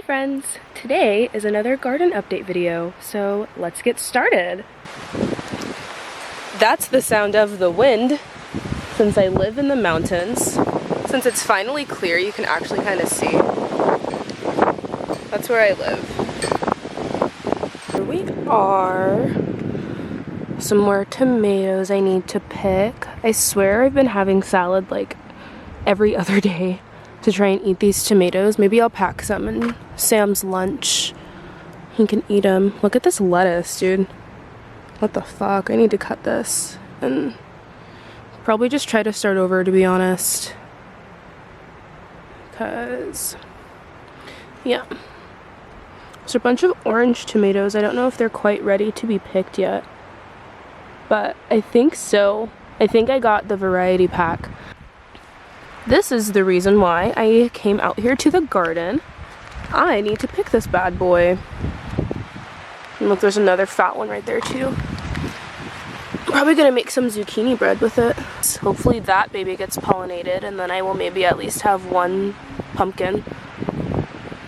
friends! Today is another garden update video, so let's get started. That's the sound of the wind, since I live in the mountains. Since it's finally clear, you can actually kind of see. That's where I live. Here we are. Some more tomatoes I need to pick. I swear I've been having salad like every other day to try and eat these tomatoes. Maybe I'll pack some in Sam's lunch. He can eat them. Look at this lettuce, dude. What the fuck? I need to cut this and probably just try to start over, to be honest. Because, yeah. There's a bunch of orange tomatoes. I don't know if they're quite ready to be picked yet, but I think so. I think I got the variety pack. This is the reason why I came out here to the garden. I need to pick this bad boy. And look, there's another fat one right there too. Probably gonna make some zucchini bread with it. Hopefully that baby gets pollinated, and then I will maybe at least have one pumpkin.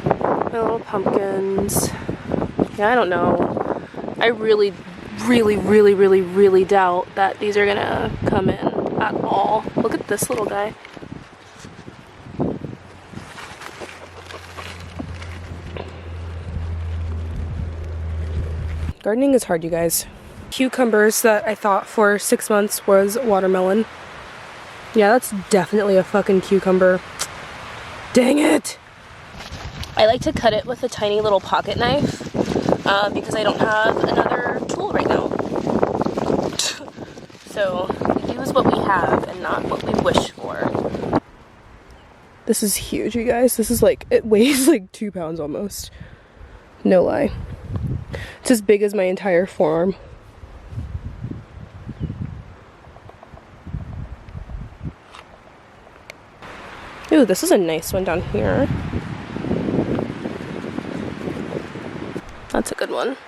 My little pumpkins. Yeah, I don't know. I really doubt that these are gonna come in at all. Look at this little guy. Gardening is hard, you guys. Cucumbers that I thought for 6 months was watermelon. Yeah, that's definitely a fucking cucumber. Dang it! I like to cut it with a tiny little pocket knife because I don't have another tool right now. So we use what we have and not what we wish for. This is huge, you guys. This is like, it weighs like 2 pounds almost. No lie. It's as big as my entire forearm. Ooh, this is a nice one down here. That's a good one.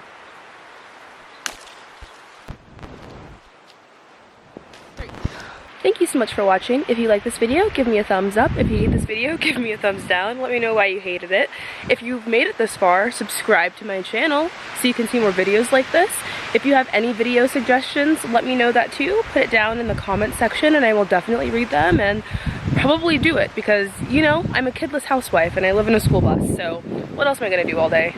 Thank you so much for watching. If you like this video, give me a thumbs up. If you hate this video, give me a thumbs down. Let me know why you hated it. If you've made it this far, subscribe to my channel so you can see more videos like this. If you have any video suggestions, let me know that too. Put it down in the comment section and I will definitely read them and probably do it because, you know, I'm a kidless housewife and I live in a school bus, so what else am I gonna do all day?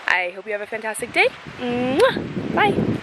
I hope you have a fantastic day. Mwah! Bye!